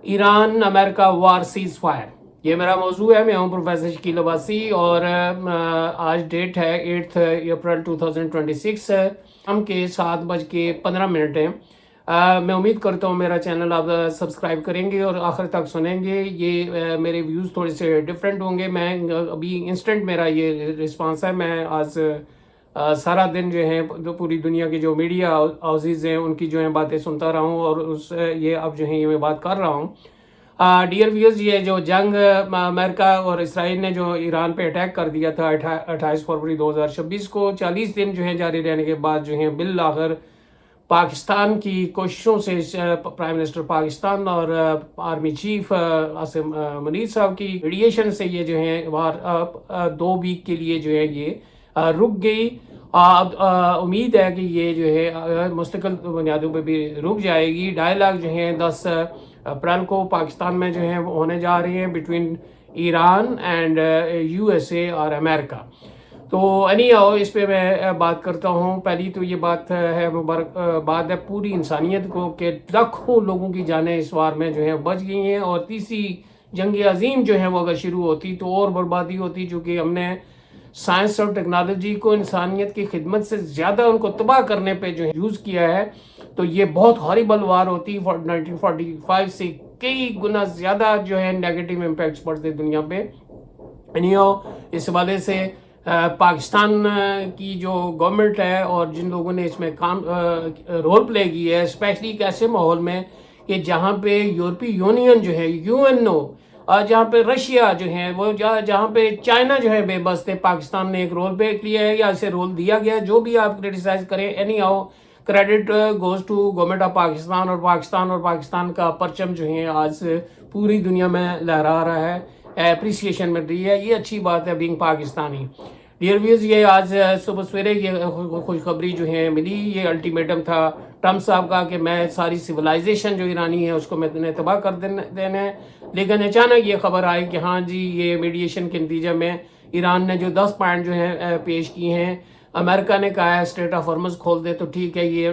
ایران امریکہ وار cease fire, یہ میرا موضوع ہے۔ میں ہوں پروفیسر شکیل عباسی اور آج ڈیٹ ہے 8 اپریل 2026، شام کے 7:15 ہیں۔ میں امید کرتا ہوں میرا چینل آپ سبسکرائب کریں گے اور آخر تک سنیں گے۔ یہ میرے ویوز تھوڑے سے ڈیفرنٹ ہوں گے۔ میں ابھی انسٹنٹ میرا یہ رسپانس ہے۔ میں آج سارا دن جو ہے پوری دنیا کی جو میڈیا ہاؤسز ہیں ان کی جو ہے باتیں سنتا رہا ہوں اور یہ اب جو ہے یہ میں بات کر رہا ہوں۔ ڈیئر ویئرز، یہ جو جنگ امریکہ اور اسرائیل نے جو ایران پہ اٹیک کر دیا تھا 28 فروری 2026 کو، 40 دن جو ہیں جاری رہنے کے بعد جو ہیں بالآخر پاکستان کی کوششوں سے پرائم منسٹر پاکستان اور آرمی چیف عاصم منیر صاحب کی میڈیشن سے یہ جو ہے 2 ویک کے لیے جو ہے یہ رک گئی۔ امید ہے کہ یہ جو ہے مستقل بنیادوں پہ بھی رک جائے گی۔ ڈائیلاگ جو ہیں 10 اپریل کو پاکستان میں جو ہیں وہ ہونے جا رہی ہیں بٹوین ایران اینڈ USA اور امریکہ۔ تو اس پہ میں بات کرتا ہوں۔ پہلی تو یہ بات ہے بات ہے پوری انسانیت کو کہ لاکھوں لوگوں کی جانیں اس وار میں جو ہیں بچ گئی ہیں، اور تیسری جنگ عظیم جو ہے وہ اگر شروع ہوتی تو اور بربادی ہوتی، چونکہ ہم نے سائنس اور ٹیکنالوجی کو انسانیت کی خدمت سے زیادہ ان کو تباہ کرنے پہ جو ہے یوز کیا ہے، تو یہ بہت ہاریبل وار ہوتی۔ 1945 سے کئی گنا زیادہ جو ہے نیگیٹو امپیکٹس پڑتے دنیا پہ۔ اس حوالے سے پاکستان کی جو گورنمنٹ ہے اور جن لوگوں نے اس میں کام رول پلے کی ہے، اسپیشلی ایک ایسے ماحول میں کہ جہاں پہ یورپی یونین جو ہے، UNO، جہاں پہ رشیا جو ہے وہ، جہاں پہ چائنا جو ہے بے بس تھے، پاکستان نے ایک رول پلے کیا ہے یا اسے رول دیا گیا، جو بھی آپ کرٹیسائز کریں، credit goes to government of Pakistan, اور پاکستان کا پرچم جو ہے آج پوری دنیا میں لہرا رہا ہے، اپریسیشن مل رہی ہے۔ یہ اچھی بات ہے بینگ پاکستانی۔ ڈیئر ویوز، یہ آج صبح سویرے یہ خوشخبری جو ہے ملی، یہ الٹیمیٹم تھا ٹرمپ صاحب کا کہ میں ساری سویلائزیشن جو ایرانی ہے اس کو میں نے تباہ کر دینا ہے، لیکن اچانک یہ خبر آئی کہ ہاں جی، یہ میڈیشن کے نتیجے میں ایران نے جو 10 پوائنٹ جو ہیں پیش کیے ہیں، امریکہ نے کہا ہے اسٹریٹ آف ہارمز کھول دے تو ٹھیک ہے، یہ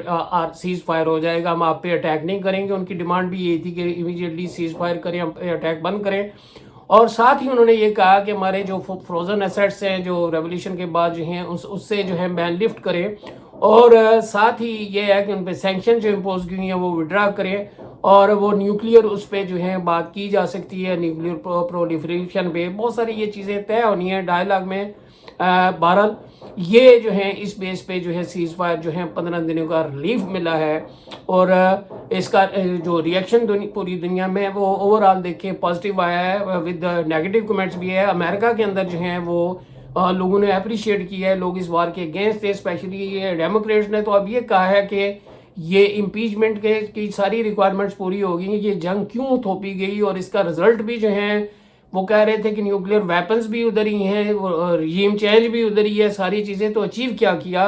سیز فائر ہو جائے گا، ہم آپ پہ اٹیک نہیں کریں گے۔ ان کی ڈیمانڈ بھی یہ تھی کہ امیڈیٹلی سیز فائر کریں، ہم پہ اٹیک بند کریں، اور ساتھ ہی انہوں نے یہ کہا کہ ہمارے جو فروزن ایسٹس ہیں جو ریولیوشن کے بعد جو ہیں اس سے جو ہے بین لفٹ کریں، اور ساتھ ہی یہ ہے کہ ان پہ سینکشن جو امپوز کی ہوئی ہیں وہ وڈرا کریں، اور وہ نیوکلیئر اس پہ جو ہے بات کی جا سکتی ہے، نیوکلیئر پرولیفریشن پہ بہت ساری یہ چیزیں طے ہونی ہیں ڈائیلاگ میں۔ بہرحال یہ جو ہے اس بیس پہ جو ہے سیز فائر جو ہے 15 دنوں کا ریلیف ملا ہے، اور اس کا جو ریئیکشن پوری دنیا میں وہ اوورآل دیکھیں پازیٹیو آیا ہے، ود نیگیٹو کمنٹس بھی ہے۔ امریکہ کے اندر جو ہیں وہ لوگوں نے اپریشیٹ کیا ہے، لوگ اس وار کے اگینسٹ تھے، اسپیشلی ڈیموکریٹس نے تو اب یہ کہا ہے کہ یہ امپیچمنٹ کی ساری ریکوائرمنٹس پوری ہو گئی ہیں، یہ جنگ کیوں تھوپی گئی، اور اس کا رزلٹ بھی جو ہے وہ کہہ رہے تھے کہ نیوکلیئر ویپنز بھی ادھر ہی ہیں، رجیم چینج بھی ادھر ہی ہے، ساری چیزیں تو اچیو کیا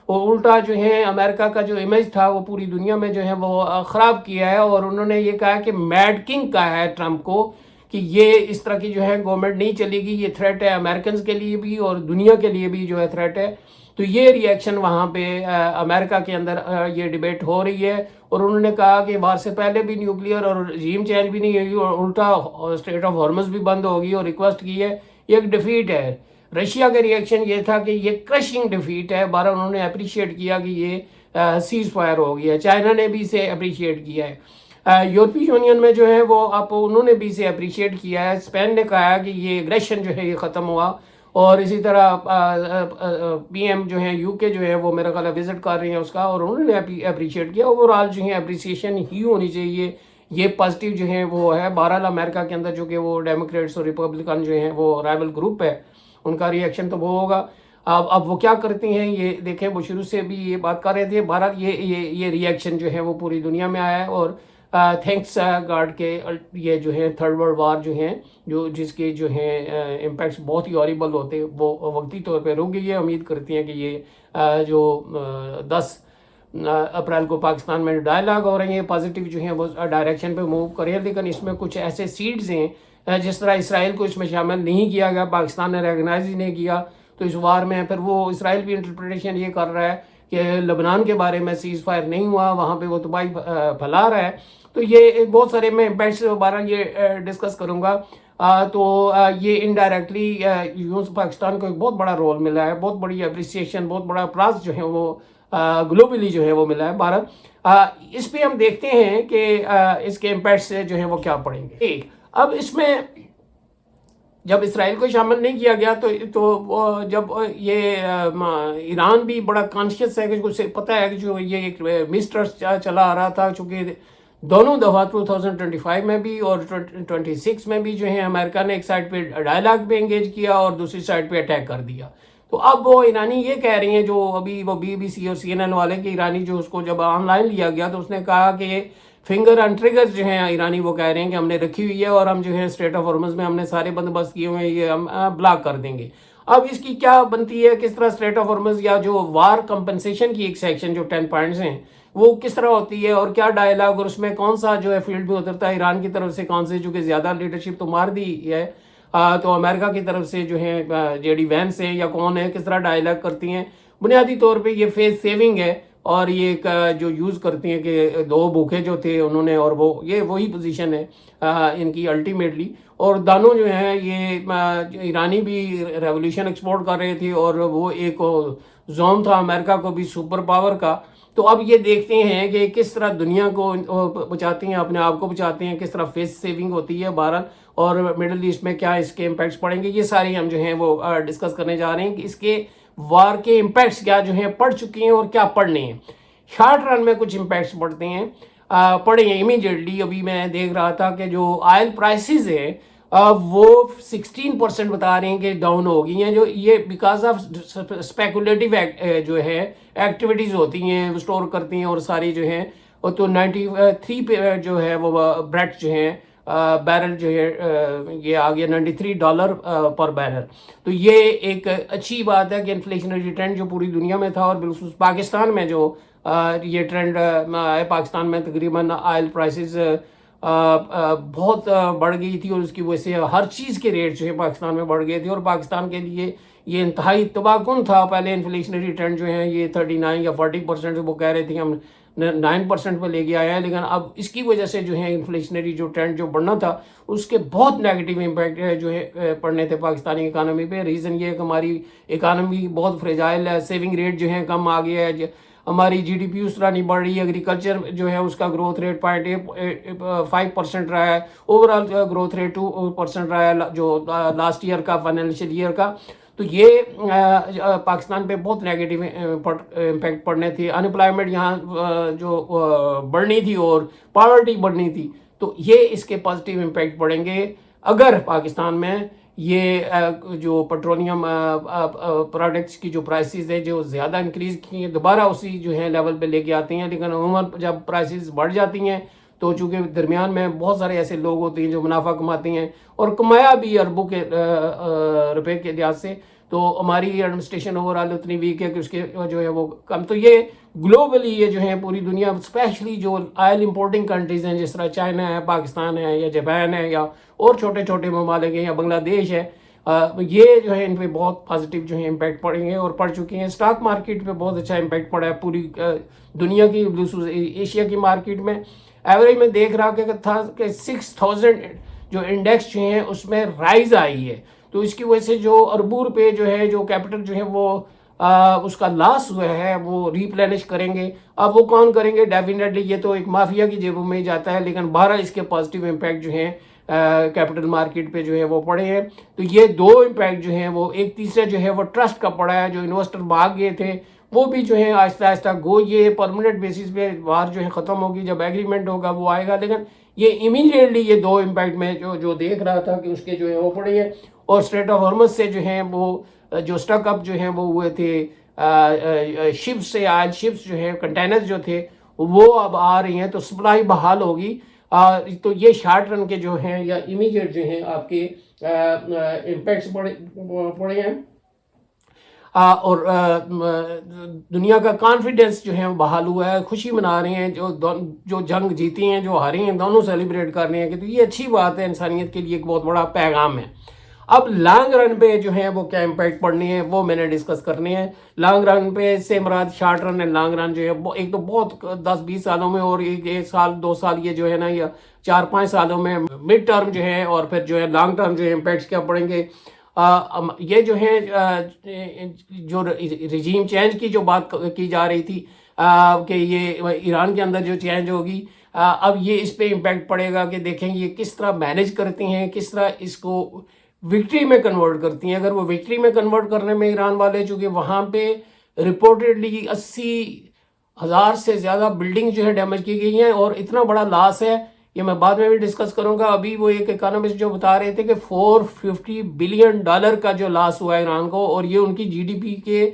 اور الٹا جو ہے امریکہ کا جو امیج تھا وہ پوری دنیا میں جو ہے وہ خراب کیا ہے۔ اور انہوں نے یہ کہا کہ میڈ کنگ کہا ہے ٹرمپ کو کہ یہ اس طرح کی جو ہے گورنمنٹ نہیں چلے گی، یہ تھریٹ ہے امریکنز کے لیے بھی اور دنیا کے لیے بھی جو ہے تھریٹ ہے۔ تو یہ ریئیکشن وہاں پہ امریکہ کے اندر یہ ڈیبیٹ ہو رہی ہے، اور انہوں نے کہا کہ وار سے پہلے بھی نیوکلیئر اور رجیم چینج بھی نہیں ہوگی، اور الٹا اسٹریٹ آف ہارمز بھی بند ہوگی، اور ریکویسٹ کی ہے، یہ ایک ڈیفیٹ ہے۔ رشیا کا ریئیکشن یہ تھا کہ یہ کرشنگ ڈیفیٹ ہے، بارہ انہوں نے اپریشیٹ کیا کہ یہ سیز فائر ہو گیا ہے، چائنا نے بھی اسے اپریشیٹ کیا ہے، یورپی یونین میں جو ہے وہ انہوں نے بھی اسے اپریشیٹ کیا ہے، اسپین نے کہا ہے کہ یہ ایگریشن جو ہے یہ ختم ہوا، اور اسی طرح PM جو ہیں UK جو ہے وہ میرا خیال ہے وزٹ کر رہے ہیں اس کا، اور انہوں نے اپریشیٹ کیا۔ اوورآل جو ہے اپریسیشن ہی ہونی چاہیے، یہ پازیٹیو جو ہیں وہ ہے۔ بہرحال امریکہ کے اندر جو کہ وہ ڈیموکریٹس اور ریپبلکن جو ہیں وہ رائول گروپ ہے، ان کا ریئیکشن تو وہ ہوگا۔ اب وہ کیا کرتے ہیں یہ دیکھیں، وہ شروع سے بھی یہ بات کر رہے تھے۔ بہرحال یہ ریئیکشن جو ہے وہ پوری دنیا میں آیا ہے، اور تھینکس گاڈ کے یہ جو ہے تھرڈ ورلڈ وار جو ہیں جس کے جو ہیں امپیکٹس بہت ہی ہاریبل ہوتے، وہ وقتی طور پہ رک گئی ہے۔ امید کرتی ہیں کہ یہ جو 10 اپریل کو پاکستان میں ڈائیلاگ ہو رہی ہیں پازیٹیو جو ہیں وہ ڈائریکشن پہ موو کریں، لیکن اس میں کچھ ایسے سیڈز ہیں جس طرح اسرائیل کو اس میں شامل نہیں کیا گیا، پاکستان نے ریکگنائز ہی نہیں کیا، تو اس وار میں پھر وہ اسرائیل بھی انٹرپریٹیشن یہ کر رہا ہے کہ لبنان کے بارے میں سیز فائر نہیں ہوا، وہاں پہ وہ تباہی پھیلا رہا ہے۔ تو یہ بہت سارے میں امپیکٹس دوبارہ یہ ڈسکس کروں گا. تو یہ انڈائریکٹلی یوں پاکستان کو ایک بہت بڑا رول ملا ہے, بہت بڑی اپریسیشن, بہت بڑا پراز جو ہے وہ گلوبلی جو ہے وہ ملا ہے. اس پہ ہم دیکھتے ہیں کہ اس کے امپیکٹس جو ہیں وہ کیا پڑیں گے. اب اس میں جب اسرائیل کو شامل نہیں کیا گیا تو جب یہ ایران بھی بڑا کانشیس ہے کہ اسے پتہ ہے کہ جو یہ ایک مسٹرسٹ چلا آ رہا تھا, چونکہ دونوں دفعہ 2025 میں بھی اور 26 میں بھی جو ہے امریکہ نے ایک سائڈ پہ ڈائلاگ پہ انگیج کیا اور دوسری سائڈ پہ اٹیک کر دیا. تو اب وہ ایرانی یہ کہہ رہی ہیں, جو ابھی وہ BBC اور CNN والے کہ ایرانی جو اس کو جب آن لائن لیا گیا تو اس نے کہا کہ فنگر اینڈ ٹریگر جو ہیں ایرانی وہ کہہ رہے ہیں کہ ہم نے رکھی ہوئی ہے اور ہم جو ہے اسٹریٹ آف ہارمز میں ہم نے سارے بندوبست کیے ہوئے ہیں, یہ ہم بلاک کر دیں گے. اب اس کی کیا بنتی ہے, کس طرح اسٹریٹ آف ہارمز یا جو وار کمپنسیشن کی ایک سیکشن جو 10 پوائنٹس ہیں وہ کس طرح ہوتی ہے اور کیا ڈائلاگ, اور اس میں کون سا جو ہے فیلڈ میں اترتا ہے ایران کی طرف سے, کون سے چونکہ زیادہ لیڈرشپ تو مار دی ہے, تو امریکہ کی طرف سے جو ہے JD وینس ہے یا کون ہے, کس طرح ڈائلاگ کرتی ہیں. بنیادی طور پہ یہ فیس سیونگ ہے اور یہ ایک جو یوز کرتی ہیں کہ دو بھوکے جو تھے انہوں نے, اور وہ یہ وہی پوزیشن ہے ان کی الٹیمیٹلی. اور دانوں جو ہیں یہ ایرانی بھی ریولیوشن ایکسپورٹ کر رہے تھے اور وہ ایک زون تھا امریکہ کو بھی سپر پاور کا. تو اب یہ دیکھتے ہیں کہ کس طرح دنیا کو بچاتی ہیں, اپنے آپ کو بچاتے ہیں, کس طرح فیس سیونگ ہوتی ہے بہرحال, اور مڈل ایسٹ میں کیا اس کے امپیکٹس پڑیں گے. یہ ساری ہم جو ہیں وہ ڈسکس کرنے جا رہے ہیں کہ اس کے وار کے امپیکٹس کیا جو ہیں پڑ چکی ہیں اور کیا پڑنے ہیں. شارٹ رن میں کچھ امپیکٹس پڑتے ہیں, پڑے ہیں امیجیٹلی. ابھی میں دیکھ رہا تھا کہ جو آئل پرائسز ہیں وہ 16% بتا رہے ہیں کہ ڈاؤن ہو گئی ہیں, جو یہ بیکاز آف اسپیکولیٹو جو ہے ایکٹیویٹیز ہوتی ہیں, اسٹور کرتی ہیں اور ساری جو ہیں. تو 93 پہ جو ہے وہ بریٹ جو ہیں بیرل جو ہے یہ آ گیا $93 پر بیرل. تو یہ ایک اچھی بات ہے کہ انفلیشنری ٹرینڈ جو پوری دنیا میں تھا اور بالخصوص پاکستان میں جو یہ ٹرینڈ ہے, پاکستان میں تقریباً آئل پرائسز بہت بڑھ گئی تھی اور اس کی وجہ سے ہر چیز کے ریٹ جو ہے پاکستان میں بڑھ گئے تھے اور پاکستان کے لیے یہ انتہائی تباہ کن تھا. پہلے انفلیشنری ٹرینڈ جو ہیں یہ 39 یا 40% وہ کہہ رہے تھے ہم 9% پہ لے کے آئے ہیں, لیکن اب اس کی وجہ سے جو ہے انفلیشنری جو ٹرینڈ جو بڑھنا تھا اس کے بہت نیگیٹو امپیکٹ جو ہے پڑنے تھے پاکستانی اکانومی پہ. ریزن یہ ہے کہ ہماری اکانومی بہت فریجائل ہے, سیونگ ریٹ جو ہے کم آ گیا ہے, ہماری GDP اس طرح نہیں بڑھ رہی ہے, ایگریکلچر جو ہے اس کا گروتھ ریٹ 0.5% رہا ہے, اوور آل گروتھ ریٹ 2% رہا ہے جو لاسٹ ایئر کا فائنینشیل ایئر کا. تو یہ پاکستان پہ بہت نیگیٹو امپیکٹ پڑنے تھے. انپلائمنٹ یہاں جو بڑھنی تھی اور پاورٹی بڑھنی تھی, تو یہ اس کے پازیٹیو امپیکٹ پڑیں گے اگر پاکستان میں یہ جو پیٹرولیم پروڈکٹس کی جو پرائسز ہیں جو زیادہ انکریز کی ہیں دوبارہ اسی جو ہے لیول پہ لے کے آتے ہیں. لیکن عموماً جب پرائسز بڑھ جاتی ہیں تو چونکہ درمیان میں بہت سارے ایسے لوگ ہوتے ہیں جو منافع کماتے ہیں اور کمایا بھی اربوں کے روپے کے لحاظ سے, تو ہماری ایڈمنسٹریشن اوور آل اتنی ویک ہے کہ اس کے جو ہے وہ کم. تو یہ گلوبلی یہ جو ہے پوری دنیا اسپیشلی جو آئل امپورٹنگ کنٹریز ہیں جس طرح چائنا ہے, پاکستان ہے یا جاپان ہے یا اور چھوٹے چھوٹے ممالک ہیں یا بنگلہ دیش ہے, یہ جو ہے ان پہ بہت پازیٹیو جو ہے امپیکٹ پڑیں گے اور پڑ چکے ہیں. اسٹاک مارکیٹ پہ بہت اچھا امپیکٹ پڑا ہے پوری دنیا کی, ایشیا کی مارکیٹ میں. ایوریج میں دیکھ رہا تھا کہ 6000 جو انڈیکس جو ہیں اس میں رائز آئی ہے, تو اس کی وجہ سے جو اربوں روپے جو ہے جو کیپٹل جو ہے وہ اس کا لاس ہوا ہے وہ ریپلینش کریں گے. اب وہ کون کریں گے, ڈیفینیٹلی یہ تو ایک مافیا کی جیبوں میں ہی جاتا ہے, لیکن بہرحال اس کے پازیٹیو امپیکٹ جو ہیں کیپٹل مارکیٹ پہ جو ہے وہ پڑے ہیں. تو یہ دو امپیکٹ جو ہیں وہ, ایک تیسرا جو ہے وہ ٹرسٹ کا پڑا ہے, جو انویسٹر بھاگ گئے تھے وہ بھی جو ہے آہستہ آہستہ گو یہ پرماننٹ بیسس پہ وار جو ہے ختم ہوگی, جب ایگریمنٹ ہوگا وہ آئے گا. لیکن یہ امیڈیٹلی یہ دو امپیکٹ میں جو دیکھ رہا تھا کہ اس کے جو ہے وہ پڑے ہیں. اور اسٹریٹ آف ہارمز سے جو ہیں وہ جو اسٹک اپ جو ہیں وہ ہوئے تھے شپس سے, آئل شپس جو ہیں کنٹینرز جو تھے وہ اب آ رہی ہیں, تو سپلائی بحال ہوگی. تو یہ شارٹ رن کے جو ہیں یا امیڈیٹ جو ہیں آپ کے امپیکٹس پڑے ہیں. اور دنیا کا کانفیڈنس جو ہے وہ بحال ہوا ہے, خوشی منا رہے ہیں, جو جنگ جیتی ہیں جو ہاری ہیں دونوں سیلیبریٹ کر رہے ہیں کہ تو یہ اچھی بات ہے, انسانیت کے لیے ایک بہت بڑا پیغام ہے. اب لانگ رن پہ جو ہے وہ کیا امپیکٹ پڑنی ہے وہ میں نے ڈسکس کرنی ہے. لانگ رن پہ سے مراد short run and long run جو ہے ایک تو بہت 10-20 سالوں میں اور ایک سال 2 سال یہ جو ہے نا یا 4-5 سالوں میں مڈ ٹرم جو ہے اور پھر جو ہے لانگ ٹرم جو ہے امپیکٹس کیا پڑیں گے. یہ جو ہے جو رجیم چینج کی جو بات کی جا رہی تھی کہ یہ ایران کے اندر جو چینج ہوگی اب یہ اس پہ امپیکٹ پڑے گا کہ دیکھیں یہ کس طرح مینیج کرتی ہیں, کس طرح اس کو وکٹری میں کنورٹ کرتی ہیں. اگر وہ وکٹری میں کنورٹ کرنے میں ایران والے چونکہ وہاں پہ رپورٹڈلی 80,000 سے زیادہ بلڈنگ جو ہے ڈیمیج کی گئی ہیں اور اتنا بڑا لاس ہے, یہ میں بعد میں بھی ڈسکس کروں گا. ابھی وہ ایک اکانومسٹ جو بتا رہے تھے کہ $450 بلین کا جو لاس ہوا ہے ایران کو اور یہ ان کی جی ڈی پی کے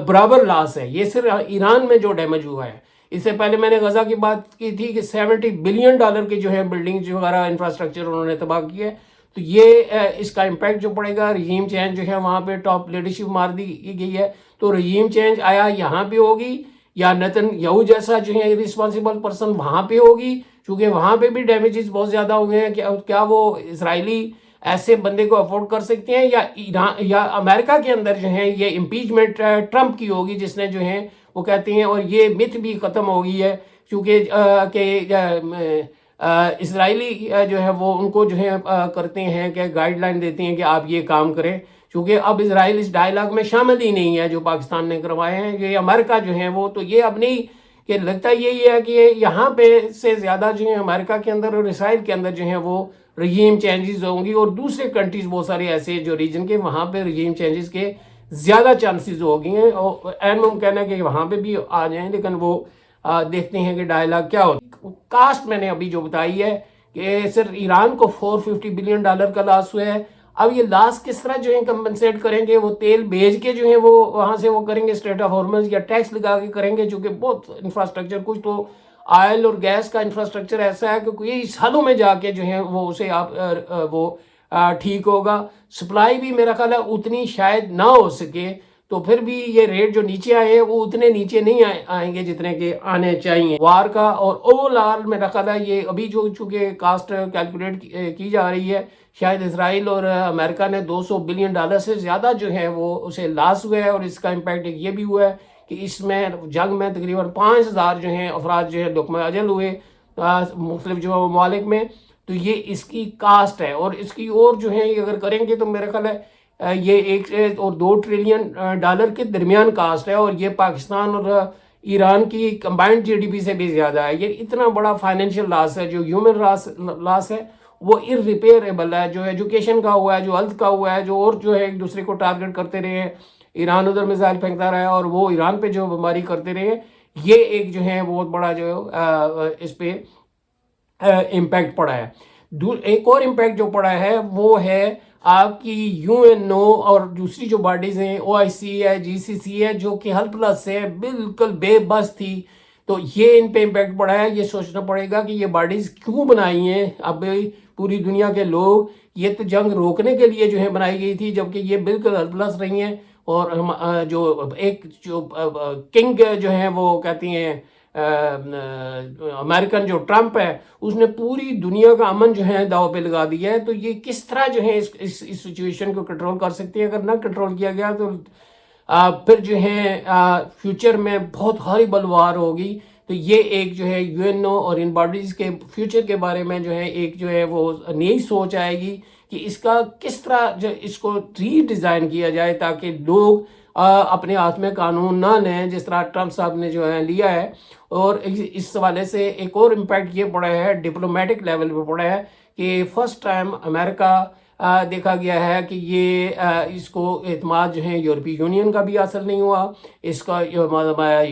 برابر لاس ہے. یہ صرف ایران میں جو ڈیمیج ہوا ہے. اس سے پہلے میں نے غزہ کی بات کی تھی کہ $70 بلین کی جو ہے بلڈنگ جو وغیرہ انفراسٹرکچر انہوں نے تباہ کی ہے. تو یہ اس کا امپیکٹ جو پڑے گا, رجیم چینج جو ہے وہاں پہ ٹاپ لیڈرشپ مار دی گئی ہے. تو رجیم چینج آیا یہاں پہ ہوگی یا نتن یہو جیسا جو ہے رسپانسیبل پرسن وہاں پہ ہوگی, چونکہ وہاں پہ بھی ڈیمیجز بہت زیادہ ہوئے ہیں. کیا وہ اسرائیلی ایسے بندے کو افورڈ کر سکتے ہیں یا امریکہ کے اندر جو ہے یہ امپیچمنٹ ٹرمپ کی ہوگی جس نے جو ہے وہ کہتے ہیں, اور یہ مت بھی ختم ہو گئی ہے کیونکہ اسرائیلی جو ہے وہ ان کو جو ہے کرتے ہیں کہ گائیڈ لائن دیتے ہیں کہ آپ یہ کام کریں, کیونکہ اب اسرائیل اس ڈائلاگ میں شامل ہی نہیں ہے جو پاکستان نے کروائے ہیں. یہ امریکہ جو ہے وہ تو یہ اب نہیں کہ لگتا یہی ہے کہ یہاں پہ سے زیادہ جو ہے امریکہ کے اندر اور اسرائیل کے اندر جو ہیں وہ رجیم چینجز ہوں گی, اور دوسرے کنٹریز بہت سارے ایسے جو ریجن کے وہاں پہ رجیم چینجز کے زیادہ چانسز ہو گئی ہیں. اور این ممکن ہے کہ وہاں پہ بھی آ جائیں, لیکن وہ دیکھتے ہیں کہ ڈائلاگ کیا ہوتا. کاسٹ میں نے ابھی جو بتائی ہے کہ صرف ایران کو $450 بلین کا لاس ہوا ہے. اب یہ لاس کس طرح جو ہے کمپنسیٹ کریں گے, وہ تیل بیچ کے جو ہے وہ وہاں سے وہ کریں گے اسٹریٹ آف ہارمز, یا ٹیکس لگا کے کریں گے, چونکہ بہت انفراسٹرکچر کچھ تو آئل اور گیس کا انفراسٹرکچر ایسا ہے کہ کئی سالوں میں جا کے جو ہے وہ اسے آپ وہ ٹھیک ہوگا. سپلائی بھی میرا خیال ہے اتنی شاید نہ ہو سکے, تو پھر بھی یہ ریٹ جو نیچے آئے ہیں وہ اتنے نیچے نہیں آئیں گے جتنے کہ آنے چاہیے. وار کا اور اوور آل میرا خیال ہے یہ ابھی جو چونکہ کاسٹ کیلکولیٹ کی جا رہی ہے, شاید اسرائیل اور امریکہ نے $200 بلین سے زیادہ جو ہے وہ اسے لاس ہوئے ہے, اور اس کا امپیکٹ یہ بھی ہوا ہے کہ اس میں جنگ میں تقریباً 5,000 جو ہیں افراد جو ہے لقمہ اجل ہوئے مختلف جو ممالک میں. تو یہ اس کی کاسٹ ہے, اور اس کی اور جو ہے اگر کریں گے تو میرا خیال ہے یہ 1 اور 2 ٹریلین ڈالر کے درمیان کاسٹ ہے, اور یہ پاکستان اور ایران کی کمبائنڈ جی ڈی پی سے بھی زیادہ ہے. یہ اتنا بڑا فائنینشیل لاس ہے, جو ہیومن لاس ہے وہ ارریپیئریبل ہے, جو ایجوکیشن کا ہوا ہے, جو ہیلتھ کا ہوا ہے, جو اور جو ہے ایک دوسرے کو ٹارگٹ کرتے رہے ہیں. ایران ادھر میزائل پھینکتا رہا ہے اور وہ ایران پہ جو بیماری کرتے رہے ہیں, یہ ایک جو ہے بہت بڑا جو اس پہ امپیکٹ پڑا ہے. ایک اور امپیکٹ جو پڑا ہے وہ ہے آپ کی UN اور دوسری جو باڈیز ہیں, OIC ہے, GCC ہے, جو کہ ہیلپ لیس ہے, بالکل بے بس تھی. تو یہ ان پہ امپیکٹ پڑا ہے. یہ سوچنا پڑے گا کہ یہ باڈیز کیوں بنائی ہیں. اب پوری دنیا کے لوگ, یہ تو جنگ روکنے کے لیے جو ہے بنائی گئی تھی, جبکہ یہ بالکل ہیلپ لیس رہی ہیں. اور جو ایک جو کنگ جو ہیں وہ کہتی ہیں امریکن جو ٹرمپ ہے, اس نے پوری دنیا کا امن جو ہے داؤ پہ لگا دیا ہے. تو یہ کس طرح جو ہے اس سچویشن کو کنٹرول کر سکتے ہیں. اگر نہ کنٹرول کیا گیا تو پھر جو ہے فیوچر میں بہت ہاریبل وار ہوگی. تو یہ ایک جو ہے UN اور ان باڈیز کے فیوچر کے بارے میں جو ہے ایک جو ہے وہ نئی سوچ آئے گی کہ اس کا کس طرح جو اس کو ری ڈیزائن کیا جائے تاکہ لوگ اپنے ہاتھ میں قانون نہ لیں جس طرح ٹرمپ صاحب نے جو ہے لیا ہے. اور اس حوالے سے ایک اور امپیکٹ یہ پڑا ہے ڈپلومیٹک لیول پہ پڑا ہے کہ فرسٹ ٹائم امریکہ دیکھا گیا ہے کہ یہ اس کو اعتماد جو ہے یورپی یونین کا بھی حاصل نہیں ہوا, اس کا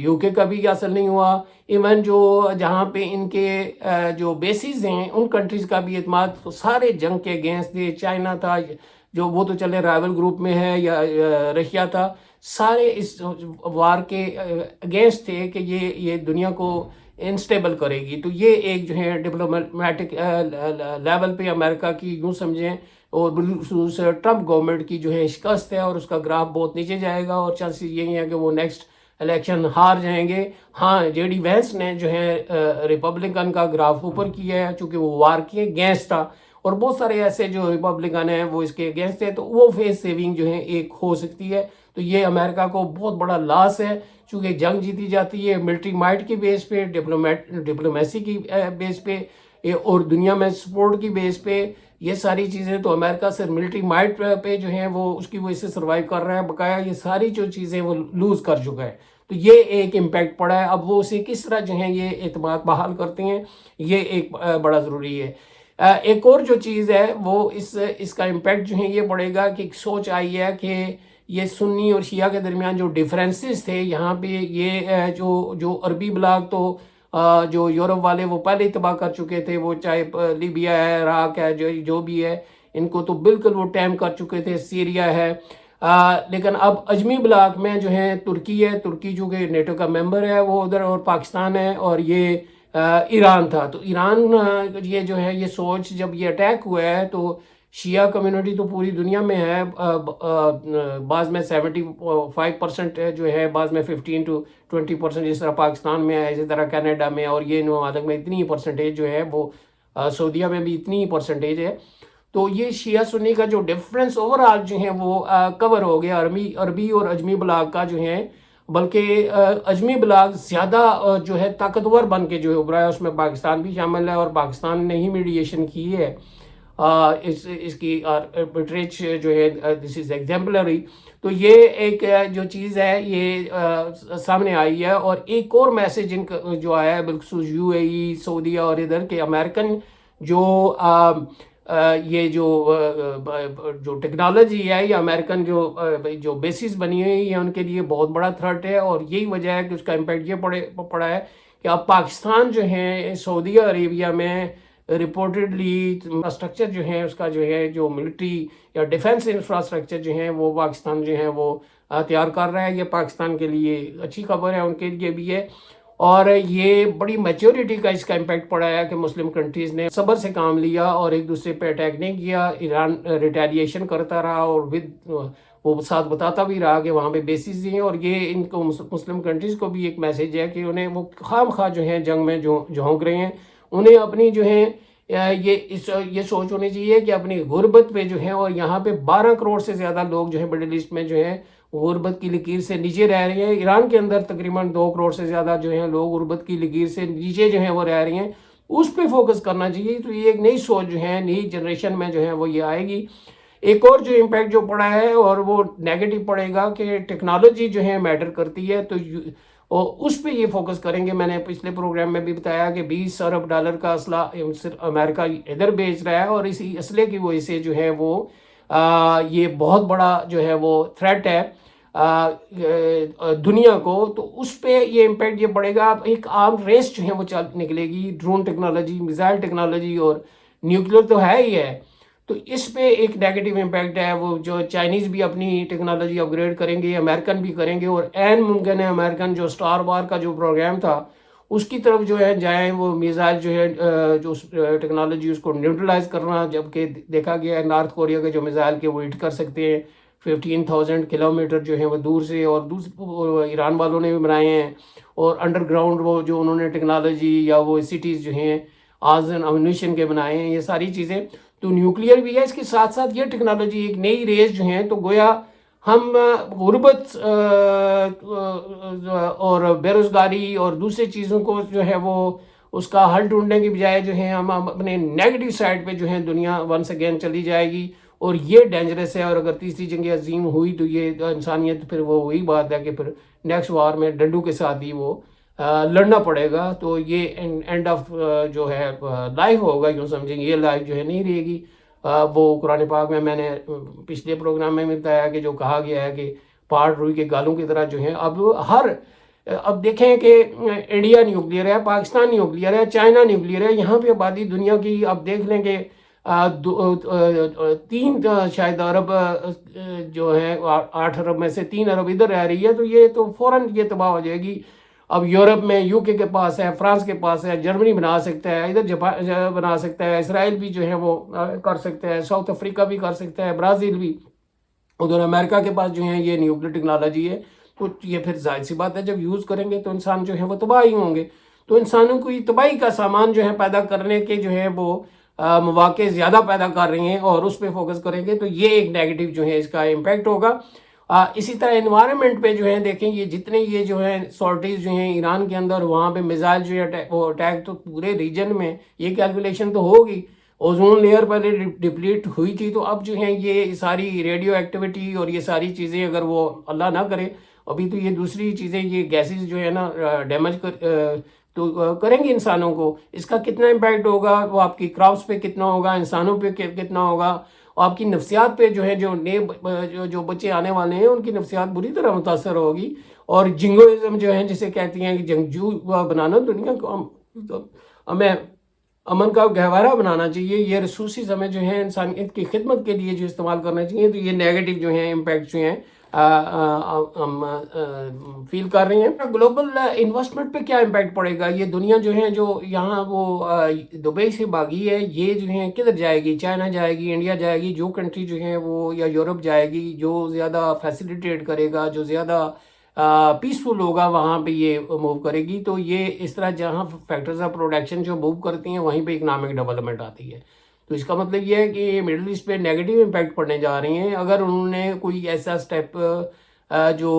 UK کا بھی حاصل نہیں ہوا, ایون جو جہاں پہ ان کے جو بیسز ہیں ان کنٹریز کا بھی اعتماد سارے جنگ کے اگینسٹ تھے. چائنا تھا جو وہ تو چلے رائول گروپ میں ہے, یا رشیا تھا, سارے اس وار کے اگینسٹ تھے کہ یہ دنیا کو انسٹیبل کرے گی. تو یہ ایک جو ہے ڈپلومیٹک لیول پہ امریکہ کی یوں سمجھیں اور بالخصوص ٹرمپ گورنمنٹ کی جو ہے شکست ہے, اور اس کا گراف بہت نیچے جائے گا, اور چانسز یہی ہیں کہ وہ نیکسٹ الیکشن ہار جائیں گے. ہاں JD وینس نے جو ہے ریپبلکن کا گراف اوپر کیا ہے چونکہ وہ وار کے اگینسٹ تھا, اور بہت سارے ایسے جو ریپبلکن ہیں وہ اس کے اگینسٹ ہے، تو وہ فیس سیونگ جو ہے ایک ہو سکتی ہے۔ تو یہ امریکہ کو بہت بڑا لاس ہے، چونکہ جنگ جیتی جاتی ہے ملٹری مائٹ کی بیس پہ، ڈپلومیسی کی بیس پہ، اور دنیا میں سپورٹ کی بیس پہ، یہ ساری چیزیں۔ تو امریکہ صرف ملٹری مائٹ پہ جو ہیں وہ اس کی وجہ سے سروائیو کر رہا ہے، بقایا یہ ساری جو چیزیں وہ لوز کر چکا ہے۔ تو یہ ایک امپیکٹ پڑا ہے۔ اب وہ اسے کس طرح جو ہے یہ اعتماد بحال کرتے ہیں، یہ ایک بڑا ضروری ہے۔ ایک اور جو چیز ہے وہ اس کا امپیکٹ جو ہے یہ پڑے گا کہ ایک سوچ آئی ہے کہ یہ سنی اور شیعہ کے درمیان جو ڈیفرنسز تھے یہاں پہ، یہ جو عربی بلاک تو جو یورپ والے وہ پہلے ہی تباہ کر چکے تھے، وہ چاہے لیبیا ہے، عراق ہے، جو بھی ہے، ان کو تو بالکل وہ ٹیم کر چکے تھے، سیریا ہے۔ لیکن اب اجمی بلاک میں جو ہے ترکی جو کہ نیٹو کا ممبر ہے وہ ادھر، اور پاکستان ہے، اور یہ ایران تھا۔ تو ایران یہ جو ہے یہ سوچ، جب یہ اٹیک ہوا ہے تو شیعہ کمیونٹی تو پوری دنیا میں ہے، بعض میں 75% جو ہے، بعض میں 15 to 20%، جس طرح پاکستان میں ہے، اسی طرح کینیڈا میں، اور یہ ممالک میں اتنی ہی پرسنٹیج جو ہے وہ، سعودیہ میں بھی اتنی ہی پرسنٹیج ہے۔ تو یہ شیعہ سنی کا جو ڈفرینس اوور آل جو ہے وہ کور ہو گیا عربی اور اجمی بلاک کا جو ہے، بلکہ اجمی بلاک زیادہ جو ہے طاقتور بن کے جو ہے ابھرا ہے، اس میں پاکستان بھی شامل ہے، اور پاکستان نے ہی میڈیشن کی ہے اس کی آربیٹریج جو ہے، دس از ایگزامپلری۔ تو یہ ایک جو چیز ہے یہ سامنے آئی ہے، اور ایک اور میسج جو آیا ہے بالخصوص UAE، سعودیہ اور ادھر کے امریکن جو یہ جو ٹیکنالوجی ہے، یا امریکن جو بیسز بنی ہوئی ہے، ان کے لیے بہت بڑا تھریٹ ہے، اور یہی وجہ ہے کہ اس کا امپیکٹ یہ پڑا ہے کہ اب پاکستان جو ہے سعودی عربیہ میں رپورٹڈلی انفراسٹرکچر جو ہے اس کا جو ہے، جو ملٹری یا ڈیفنس انفراسٹرکچر جو ہیں وہ پاکستان جو ہے وہ تیار کر رہا ہے۔ یہ پاکستان کے لیے اچھی خبر ہے، ان کے لیے بھی ہے، اور یہ بڑی میچورٹی کا اس کا امپیکٹ پڑا ہے کہ مسلم کنٹریز نے صبر سے کام لیا اور ایک دوسرے پہ اٹیک نہیں کیا۔ ایران ریٹیلیشن کرتا رہا، اور وہ ساتھ بتاتا بھی رہا کہ وہاں پہ بیسز ہیں، اور یہ ان کو مسلم کنٹریز کو بھی ایک میسیج ہے کہ انہیں وہ خام خواہ جو ہیں جنگ میں جو جھونک رہے ہیں، انہیں اپنی جو ہے یہ سوچ ہونی چاہیے کہ اپنی غربت پہ جو ہے، اور یہاں پہ 12 کروڑ سے زیادہ لوگ جو ہے مڈل ایسٹ میں جو ہے غربت کی لکیر سے نیچے رہ رہے ہیں۔ ایران کے اندر تقریباً 2 کروڑ سے زیادہ جو ہیں لوگ غربت کی لکیر سے نیچے جو ہیں وہ رہ رہے ہیں، اس پہ فوکس کرنا چاہیے۔ تو یہ ایک نئی سوچ جو ہے نئی جنریشن میں جو ہے وہ یہ آئے گی۔ ایک اور جو امپیکٹ جو پڑا ہے اور وہ نیگیٹو پڑے گا کہ ٹیکنالوجی جو ہے میٹر کرتی ہے، تو اس پہ یہ فوکس کریں گے۔ میں نے پچھلے پروگرام میں بھی بتایا کہ $20 ارب کا اسلحہ امریکہ ادھر بیچ رہا ہے، اور اسی اسلحے کی وجہ سے جو ہے وہ یہ بہت بڑا جو ہے وہ تھریٹ ہے دنیا کو۔ تو اس پہ یہ امپیکٹ یہ پڑے گا۔ ایک عام ریس جو ہے وہ نکلے گی، ڈرون ٹیکنالوجی، میزائل ٹیکنالوجی، اور نیوکلیر تو ہے ہی ہے۔ تو اس پہ ایک نیگیٹو امپیکٹ ہے، وہ جو چائنیز بھی اپنی ٹیکنالوجی اپ گریڈ کریں گے، امریکن بھی کریں گے، اور عین ممکن ہے امریکن جو اسٹار وار کا جو پروگرام تھا اس کی طرف جو ہے جائیں، وہ میزائل جو ہے جو ٹیکنالوجی اس کو نیوٹرلائز کرنا، جبکہ دیکھا گیا ہے نارتھ کوریا کے جو میزائل کے وہ ہٹ کر سکتے ہیں 15,000 کلومیٹر جو ہیں وہ دور سے، اور ایران والوں نے بھی بنائے ہیں، اور انڈر گراؤنڈ وہ جو انہوں نے ٹیکنالوجی یا وہ سٹیز جو ہیں آرمز امونیشن کے بنائے ہیں، یہ ساری چیزیں۔ تو نیوکلیئر بھی ہے، اس کے ساتھ ساتھ یہ ٹیکنالوجی ایک نئی ریس جو ہیں، تو گویا ہم غربت اور بے روزگاری اور دوسری چیزوں کو جو ہے وہ اس کا حل ڈھونڈنے کی بجائے جو ہے ہم اپنے نیگیٹو سائڈ پہ جو ہے دنیا ونس اگین چلی جائے گی، اور یہ ڈینجرس ہے۔ اور اگر تیسری جنگ عظیم ہوئی تو یہ انسانیت پھر وہ وہی بات ہے کہ پھر نیکسٹ وار میں ڈنڈو کے ساتھ ہی وہ لڑنا پڑے گا۔ تو یہ اینڈ آف جو ہے لائف ہوگا، یوں سمجھیں گے، یہ لائف جو ہے نہیں رہے گی۔ وہ قرآن پاک میں نے پچھلے پروگرام میں بتایا کہ جو کہا گیا ہے کہ پہاڑ روئی کے گالوں کی طرح جو ہیں، اب دیکھیں کہ انڈیا نیوکلیئر ہے، پاکستان نیوکلیئر ہے، چائنا نیوکلیئر ہے، یہاں پہ آبادی دنیا کی اب دیکھ لیں کہ 3 شاید ارب جو ہے، 8 ارب میں سے 3 ارب ادھر رہ رہی ہے، تو یہ تو فوراً یہ تباہ ہو جائے گی۔ اب یورپ میں UK کے پاس ہے، فرانس کے پاس ہے، جرمنی بنا سکتا ہے، ادھر جاپان بنا سکتا ہے، اسرائیل بھی جو ہے وہ کر سکتا ہے، ساؤتھ افریقہ بھی کر سکتا ہے، برازیل بھی، ادھر امریکہ کے پاس جو ہے یہ نیوکلیئر ٹیکنالوجی ہے۔ تو یہ پھر ظاہر سی بات ہے جب یوز کریں گے تو انسان جو ہے وہ تباہ ہی ہوں گے۔ تو انسانوں کو یہ تباہی کا سامان جو ہے پیدا کرنے کے جو ہے وہ مواقع زیادہ پیدا کر رہی ہیں اور اس پہ فوکس کریں گے تو یہ ایک نیگیٹو جو ہے اس کا امپیکٹ ہوگا۔ اسی طرح انوائرمنٹ پہ جو ہے دیکھیں یہ جتنے یہ جو ہے سارٹیز جو ہیں ایران کے اندر، وہاں پہ میزائل جو ہے وہ اٹیک تو پورے ریجن میں، یہ کیلکولیشن تو ہوگی۔ اوزون لیئر پہلے ڈپلیٹ ہوئی تھی، تو اب جو ہے یہ ساری ریڈیو ایکٹیویٹی اور یہ ساری چیزیں اگر وہ اللہ نہ کرے، ابھی تو یہ دوسری چیزیں یہ گیسز جو ہے نا ڈیمیج تو کریں گے انسانوں کو، اس کا کتنا امپیکٹ ہوگا، وہ آپ کی کراپس پہ کتنا ہوگا، انسانوں پہ کتنا ہوگا، اور آپ کی نفسیات پہ جو ہے جو نئے جو بچے آنے والے ہیں ان کی نفسیات بری طرح متاثر ہوگی۔ اور جنگوازم جو ہے جسے کہتے ہیں کہ جنگجو بنانا دنیا کو، ہمیں امن کا گہوارہ بنانا چاہیے، یہ ریسورسز ہمیں جو ہیں انسانیت کی خدمت کے لیے جو استعمال کرنا چاہیے، تو یہ نیگیٹو جو ہیں امپیکٹ جو ہیں ہم فیل کر رہے ہیں۔ گلوبل انویسٹمنٹ پہ کیا امپیکٹ پڑے گا؟ یہ دنیا جو ہے جو یہاں وہ دبئی سے بھاگی ہے، یہ جو ہے کدھر جائے گی؟ چائنا جائے گی، انڈیا جائے گی، جو کنٹری جو ہیں وہ، یا یورپ جائے گی، جو زیادہ فیسیلیٹیٹ کرے گا، جو زیادہ پیسفل ہوگا، وہاں پہ یہ موو کرے گی۔ تو یہ اس طرح جہاں فیکٹرز آف پروڈکشن جو موو کرتی ہیں وہیں پہ اکنامک ڈیولپمنٹ آتی ہے۔ تو اس کا مطلب یہ ہے کہ مڈل ایسٹ پہ نیگیٹو امپیکٹ پڑنے جا رہے ہیں اگر انہوں نے کوئی ایسا سٹیپ جو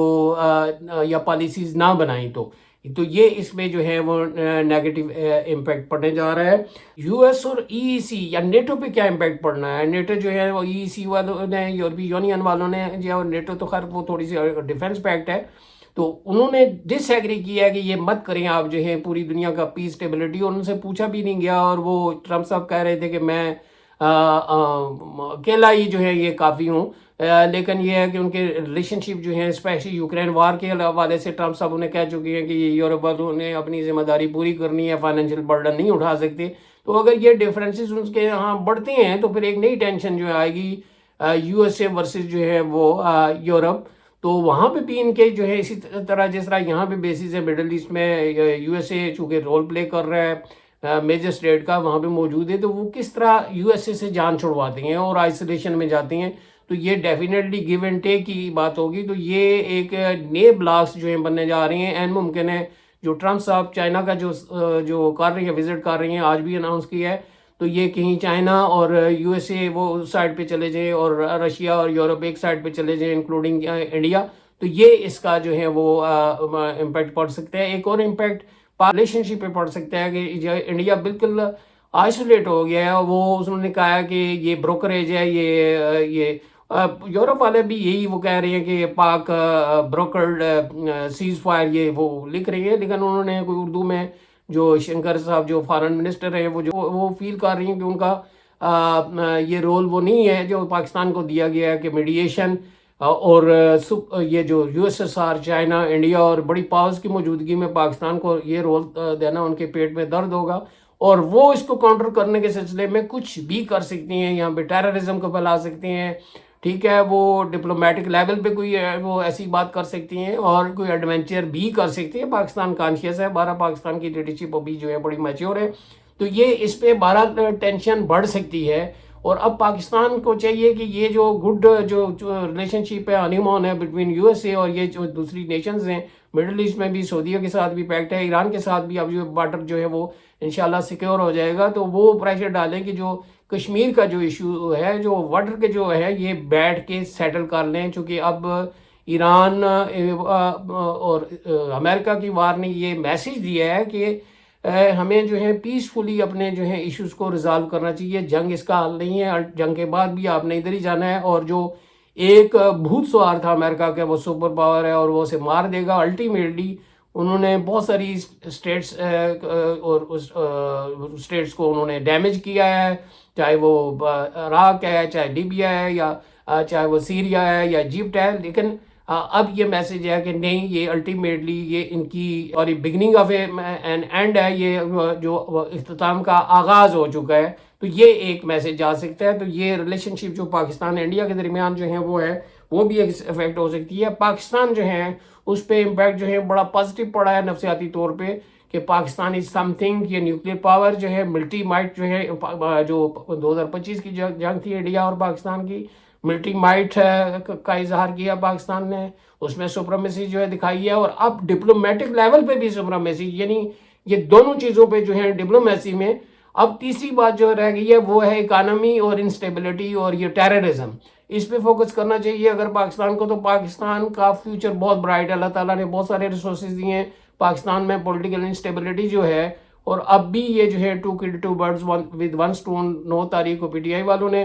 یا پالیسیز نہ بنائیں تو یہ اس میں جو ہے وہ نیگیٹو امپیکٹ پڑنے جا رہا ہے۔ یو ایس اور ای ای سی یا نیٹو پہ کیا امپیکٹ پڑنا ہے؟ نیٹو جو ہے وہ ای ای سی والوں نے، یورپی یونین والوں نے، جو نیٹو تو خیر وہ تھوڑی سی ڈیفنس پیکٹ ہے، تو انہوں نے ڈس ایگری کیا کہ یہ مت کریں آپ جو ہے پوری دنیا کا پیس اسٹیبلٹی، اور ان سے پوچھا بھی نہیں گیا، اور وہ ٹرمپ صاحب کہہ رہے تھے کہ میں اکیلا ہی جو ہے یہ کافی ہوں۔ لیکن یہ ہے کہ ان کے ریلیشن شپ جو ہیں اسپیشلی یوکرین وار کے حوالے سے ٹرمپ صاحب انہیں کہہ چکے ہیں کہ یہ یورپ والوں نے اپنی ذمہ داری پوری کرنی ہے، فائنینشیل برڈن نہیں اٹھا سکتے۔ تو اگر یہ ڈفرینسز ان کے یہاں بڑھتے ہیں تو پھر ایک نئی ٹینشن جو آئے گی یو ایس اے ورسز جو ہے وہ یورپ، تو وہاں پہ بھی ان کے جو ہے اسی طرح جس طرح یہاں پہ بیسز ہے مڈل ایسٹ میں یو ایس اے چونکہ رول پلے کر رہا ہے میجر اسٹیٹ کا، وہاں پہ موجود ہے، تو وہ کس طرح یو ایس اے سے جان چھڑواتے ہیں اور آئسولیشن میں جاتے ہیں، تو یہ ڈیفینیٹلی گیو اینڈ ٹیک کی بات ہوگی۔ تو یہ ایک نئے بلاکس جو ہیں بننے جا رہے ہیں، این ممکن ہے جو ٹرمپ صاحب چائنا کا جو کر رہی ہیں، وزٹ کر رہی ہیں، آج بھی اناؤنس کیا ہے، تو یہ کہیں چائنا اور یو ایس اے وہ اس سائڈ پہ چلے جائیں اور رشیا اور یورپ ایک سائڈ پہ چلے جائیں انکلوڈنگ انڈیا، تو یہ اس کا جو ہے وہ امپیکٹ پڑ سکتا ہے۔ ایک اور امپیکٹ ریلیشن شپ پہ پڑ سکتا ہے کہ انڈیا بالکل آئسولیٹ ہو گیا ہے، وہ انہوں نے کہا ہے کہ یہ بروکریج ہے، یہ یورپ والے بھی یہی وہ کہہ رہے ہیں کہ پاک بروکرڈ سیز فائر یہ وہ لکھ رہی ہے، لیکن انہوں نے کوئی اردو میں جو شنکر صاحب جو فارن منسٹر ہیں وہ فیل کر رہی ہیں کہ ان کا یہ رول وہ نہیں ہے جو پاکستان کو دیا گیا ہے کہ میڈیشن، اور یہ جو U S S R, China, India اور بڑی پاورز کی موجودگی میں پاکستان کو یہ رول دینا ان کے پیٹ میں درد ہوگا، اور وہ اس کو کاؤنٹر کرنے کے سلسلے میں کچھ بھی کر سکتی ہیں، یہاں پہ ٹیررزم کو پھیلا سکتے ہیں، ٹھیک ہے، وہ ڈپلومیٹک لیول پہ کوئی وہ ایسی بات کر سکتی ہیں اور کوئی ایڈونچر بھی کر سکتی ہیں۔ پاکستان کانشیس ہے، پاکستان کی لیڈرشپ ابھی جو ہے بڑی میچور ہے، تو یہ اس پہ ٹینشن بڑھ سکتی ہے۔ اور اب پاکستان کو چاہیے کہ یہ جو گڈ جو ریلیشن شپ ہے، ہنی مون ہے بٹوین یو ایس اے اور یہ جو دوسری نیشنز ہیں مڈل ایسٹ میں بھی، سعودیہ کے ساتھ بھی پیکٹ ہے، ایران کے ساتھ بھی، اب جو بارڈر جو ہے وہ انشاءاللہ سیکیور ہو جائے گا، تو وہ پریشر ڈالیں کہ جو کشمیر کا جو ایشو ہے، جو وارڈر کے جو ہے، یہ بیٹھ کے سیٹل کر لیں، چونکہ اب ایران اور امریکہ کی وار نے یہ میسیج دیا ہے کہ ہمیں جو ہے پیسفلی اپنے جو ہے ایشوز کو ریزالو کرنا چاہیے، جنگ اس کا حل نہیں ہے، جنگ کے بعد بھی آپ نے ادھر ہی جانا ہے، اور جو ایک بھوت سوار تھا امریکہ کا وہ سپر پاور ہے اور وہ اسے مار دے گا الٹیمیٹلی۔ انہوں نے بہت ساری اسٹیٹس اور اسٹیٹس کو انہوں نے ڈیمیج کیا ہے، چاہے وہ عراق ہے، چاہے لیبیا ہے، یا چاہے وہ سیریا ہے یا ایجپٹ ہے، لیکن اب یہ میسیج ہے کہ نہیں، یہ الٹیمیٹلی یہ ان کی اور بگننگ آف این اینڈ ہے، یہ جو اختتام کا آغاز ہو چکا ہے، تو یہ ایک میسیج جا سکتا ہے۔ تو یہ ریلیشن شپ جو پاکستان انڈیا کے درمیان جو ہے وہ بھی ایک افیکٹ ہو سکتی ہے۔ پاکستان جو ہے اس پہ امپیکٹ جو ہے بڑا پازیٹیو پڑا ہے نفسیاتی طور پہ کہ پاکستان از سم تھنگ، یہ نیوکلیر پاور جو ہے، ملٹی مائٹ جو ہے، جو 2025 کی جنگ تھی انڈیا اور پاکستان کی، ملٹری مائٹ کا اظہار کیا پاکستان نے، اس میں سپریمیسی جو ہے دکھائی ہے، اور اب ڈپلومیٹک لیول پہ بھی سپریمیسی، یعنی یہ دونوں چیزوں پہ جو ہے ڈپلومیسی میں اب تیسری بات جو رہ گئی ہے وہ ہے اکانومی اور انسٹیبلٹی اور یہ ٹیررزم، اس پہ فوکس کرنا چاہیے اگر پاکستان کو. تو پاکستان کا فیوچر بہت برائٹ ہے، اللہ تعالیٰ نے بہت سارے ریسورسز دیے ہیں پاکستان میں. پولیٹیکل انسٹیبلٹی جو ہے، اور اب بھی یہ جو ہے to kill two birds with one stone, 9 تاریخ کو پی ٹی آئی والوں نے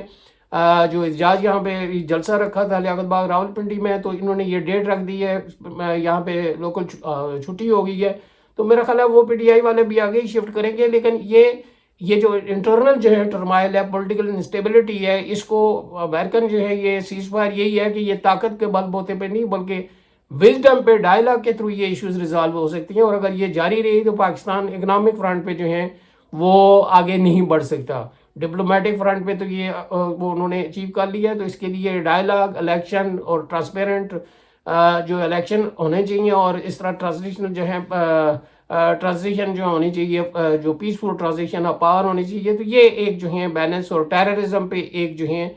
جو احتجاج یہاں پہ جلسہ رکھا تھا لیاقت باغ راولپنڈی میں، تو انہوں نے یہ ڈیٹ رکھ دی ہے، یہاں پہ لوکل چھٹی ہو گئی ہے. تو میرا خیال ہے وہ پی ٹی آئی والے بھی آگے ہی شفٹ کریں گے. لیکن یہ جو انٹرنل جو ہے ٹرمائل ہے، پولیٹیکل انسٹیبلٹی ہے، اس کو امریکن جو ہے یہ سیز فائر یہی ہے کہ یہ طاقت کے بل بوتے پہ نہیں بلکہ وزڈم پہ، ڈائلاگ کے تھرو یہ ایشوز ریزالو ہو سکتی ہیں. اور اگر یہ جاری رہی تو پاکستان اکنامک فرنٹ پہ جو ہیں وہ آگے نہیں بڑھ سکتا. ڈپلومیٹک فرنٹ پہ تو یہ وہ انہوں نے اچیو کر لیا ہے. تو اس کے لیے ڈائلاگ، الیکشن اور ٹرانسپیرنٹ جو الیکشن ہونے چاہیے، اور اس طرح ٹرانزیشن جو ہے ٹرانزیشن جو ہونی چاہیے، جو پیسفل ٹرانزیشن آف پاور ہونی چاہیے. تو یہ ایک جو ہے بیلنس، اور ٹیررزم پہ ایک جو ہے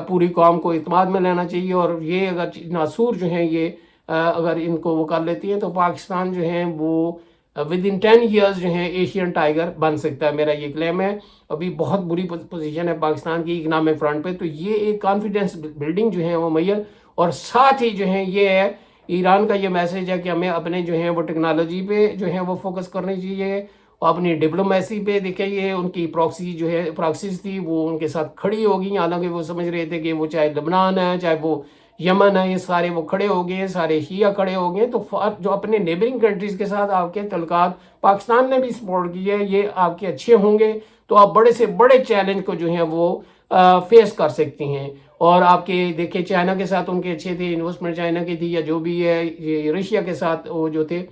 پوری قوم کو اعتماد میں لینا چاہیے. اور یہ اگر ناصور جو ہیں یہ اگر ان کو وہ کر لیتی ہیں تو پاکستان جو ہیں وہ ود ان 10 ایئرز جو ہیں ایشین ٹائیگر بن سکتا ہے. میرا یہ کلیم ہے. ابھی بہت بری پوزیشن ہے پاکستان کی اکنامک فرنٹ پہ. تو یہ ایک کانفیڈنس بلڈنگ جو ہے وہ میئر، اور ساتھ ہی جو ہے یہ ہے ایران کا یہ میسیج ہے کہ ہمیں اپنے جو ہیں وہ ٹیکنالوجی پہ جو ہے وہ فوکس کرنی چاہیے، اور اپنی ڈپلومیسی پہ. دیکھیں یہ ان کی پراکسی جو ہے پراکسیز تھی وہ ان کے ساتھ کھڑی ہوگی، حالانکہ وہ سمجھ رہے تھے کہ وہ چاہے لبنان ہے چاہے وہ یمن ہے، یہ سارے وہ کھڑے ہو گئے، سارے شیعہ کھڑے ہو گئے. تو جو اپنے نیبرنگ کنٹریز کے ساتھ آپ کے تعلقات پاکستان نے بھی سپورٹ کی ہے، یہ آپ کے اچھے ہوں گے تو آپ بڑے سے بڑے چیلنج کو جو ہیں وہ فیس کر سکتی ہیں. اور آپ کے دیکھیں چائنا کے ساتھ ان کے اچھے تھے، انویسٹمنٹ چائنا کی تھی یا جو بھی ہے، یہ رشیا کے ساتھ وہ جو تھے.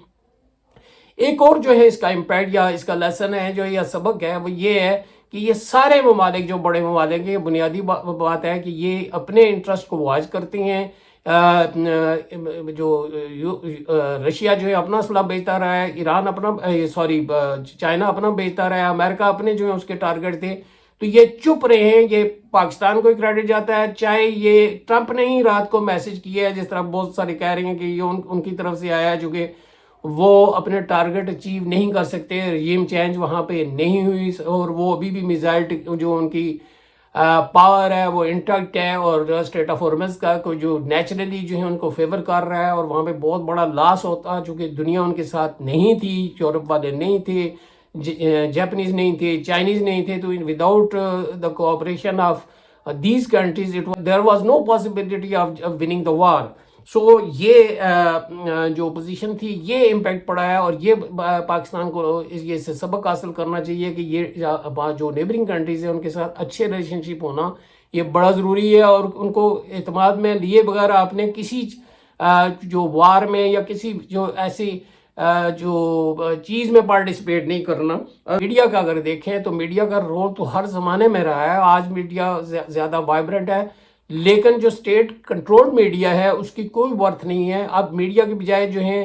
ایک اور جو ہے اس کا امپیکٹ یا اس کا لیسن ہے جو یہ سبق ہے وہ یہ ہے کہ یہ سارے ممالک جو بڑے ممالک ہیں، بنیادی بات ہے کہ یہ اپنے انٹرسٹ کو واچ کرتے ہیں. جو رشیا جو ہے اپنا اسلحہ بیچتا رہا ہے، ایران اپنا چائنا اپنا بیچتا رہا ہے، امریکہ اپنے جو ہے اس کے ٹارگٹ تھے. تو یہ چپ رہے ہیں. یہ پاکستان کو ہی کریڈٹ جاتا ہے، چاہے یہ ٹرمپ نے ہی رات کو میسج کیا ہے، جس طرح بہت سارے کہہ رہے ہیں کہ یہ ان کی طرف سے آیا ہے، چونکہ وہ اپنے ٹارگٹ اچیو نہیں کر سکتے، رجیم چینج وہاں پہ نہیں ہوئی، اور وہ ابھی بھی میزائل جو ان کی پاور ہے وہ انٹیکٹ ہے. اور اسٹیٹ آف ہارمز کا جو نیچرلی جو ہے ان کو فیور کر رہا ہے، اور وہاں پہ بہت بڑا لاس ہوتا ہے چونکہ دنیا ان کے ساتھ نہیں تھی، یورپ والے نہیں تھے، جاپنیز نہیں تھے، چائنیز نہیں تھے. تو without the cooperation of these countries there was no possibility of winning the war. So یہ جو پوزیشن تھی یہ امپیکٹ پڑا ہے. اور یہ پاکستان کو یہ سے سبق حاصل کرنا چاہیے کہ یہ جو نیبرنگ کنٹریز ہیں ان کے ساتھ اچھے ریلیشن شپ ہونا یہ بڑا ضروری ہے. اور ان کو اعتماد میں لیے بغیر آپ نے کسی جو وار میں یا کسی جو ایسی جو چیز میں پارٹیسپیٹ نہیں کرنا. میڈیا کا اگر دیکھیں تو میڈیا کا رول تو ہر زمانے میں رہا ہے. آج میڈیا زیادہ وائبرنٹ ہے، لیکن جو سٹیٹ کنٹرول میڈیا ہے اس کی کوئی ورتھ نہیں ہے. اب میڈیا کے بجائے جو ہیں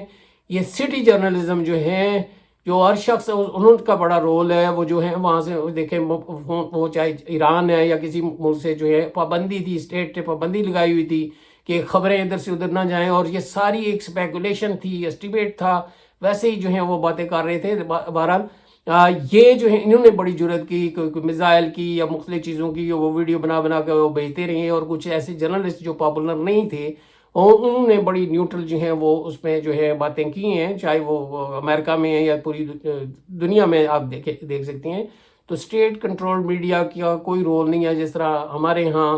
یہ سٹی جرنلزم جو ہیں، جو ہر شخص ان کا بڑا رول ہے. وہ جو ہے وہاں سے دیکھیں وہ چاہے ایران ہے یا کسی ملک سے جو ہے پابندی تھی، اسٹیٹ نے پابندی لگائی ہوئی تھی کہ خبریں ادھر سے ادھر نہ جائیں، اور یہ ساری ایک اسپیکولیشن تھی، اسٹیمیٹ تھا، ویسے ہی جو ہیں وہ باتیں کر رہے تھے. بہرحال یہ جو ہے انہوں نے بڑی جرت کی، کوئی میزائل کی یا مختلف چیزوں کی وہ ویڈیو بنا بنا کے وہ بھیجتے رہے. اور کچھ ایسے جرنلسٹ جو پاپولر نہیں تھے انہوں نے بڑی نیوٹرل جو ہیں وہ اس میں جو ہے باتیں کی ہیں، چاہے وہ امریکہ میں ہیں یا پوری دنیا میں آپ دیکھ سکتے ہیں. تو اسٹیٹ کنٹرول میڈیا کا کوئی رول نہیں ہے. جس طرح ہمارے ہاں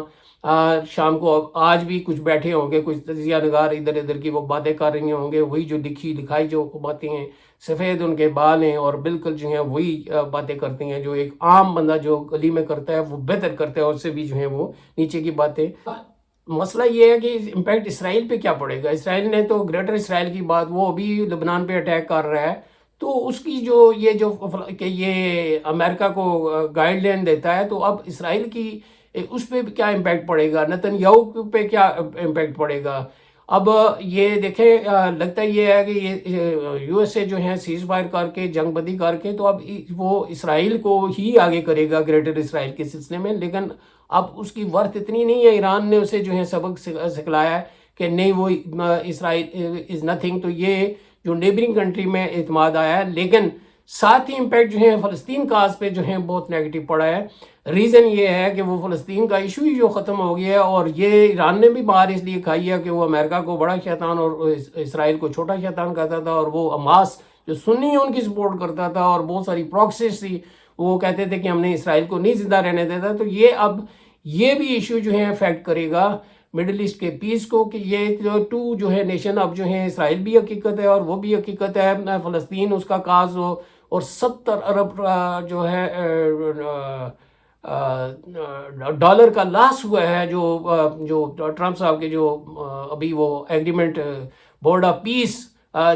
شام کو آج بھی کچھ بیٹھے ہوں گے، کچھ تجزیہ نگار ادھر ادھر کی وہ باتیں کر رہی ہوں گے، وہی جو لکھی لکھائی جو باتیں ہیں، سفید ان کے بال ہیں، اور بالکل جو ہیں وہی باتیں کرتے ہیں جو ایک عام بندہ جو گلی میں کرتا ہے وہ بہتر کرتا ہے، اور سے بھی جو ہیں وہ نیچے کی باتیں. مسئلہ یہ ہے کہ امپیکٹ اسرائیل پہ کیا پڑے گا. اسرائیل نے تو گریٹر اسرائیل کی بات، وہ ابھی لبنان پہ اٹیک کر رہا ہے، تو اس کی جو کہ یہ امریکہ کو گائیڈ لائن دیتا ہے، تو اب اسرائیل کی اس پہ کیا امپیکٹ پڑے گا، نتن یاہو پہ کیا امپیکٹ پڑے گا. اب یہ دیکھیں لگتا یہ ہے کہ یہ یو ایس اے جو ہیں سیز فائر کر کے جنگ بندی کر کے تو اب وہ اسرائیل کو ہی آگے کرے گا گریٹر اسرائیل کے سلسلے میں. لیکن اب اس کی ورتھ اتنی نہیں ہے. ایران نے اسے جو ہے سبق سکھلایا ہے کہ نہیں وہ اسرائیل از نتھنگ. تو یہ جو نیبرنگ کنٹری میں اعتماد آیا ہے. لیکن ساتھ ہی امپیکٹ جو ہے فلسطین کاز پہ جو ہے بہت نیگیٹو پڑا ہے. ریزن یہ ہے کہ وہ فلسطین کا ایشو ہی جو ختم ہو گیا ہے, اور یہ ایران نے بھی باہر اس لیے کھائی ہے کہ وہ امریکہ کو بڑا شیطان اور اسرائیل کو چھوٹا شیطان کہتا تھا, اور وہ حماس جو سنی ان کی سپورٹ کرتا تھا, اور بہت ساری پراکسیز تھی, وہ کہتے تھے کہ ہم نے اسرائیل کو نہیں زندہ رہنے دیتا. تو یہ اب یہ بھی ایشو جو ہے افیکٹ کرے گا مڈل ایسٹ کے پیس کو, کہ یہ جو ہے نیشن اب جو ہے اسرائیل بھی حقیقت ہے اور وہ بھی حقیقت ہے, فلسطین اس کا کاز ہو, اور 70 ارب جو ہے ڈالر کا لاس ہوا ہے جو ٹرمپ صاحب کے جو ابھی وہ ایگریمنٹ بورڈ آف پیس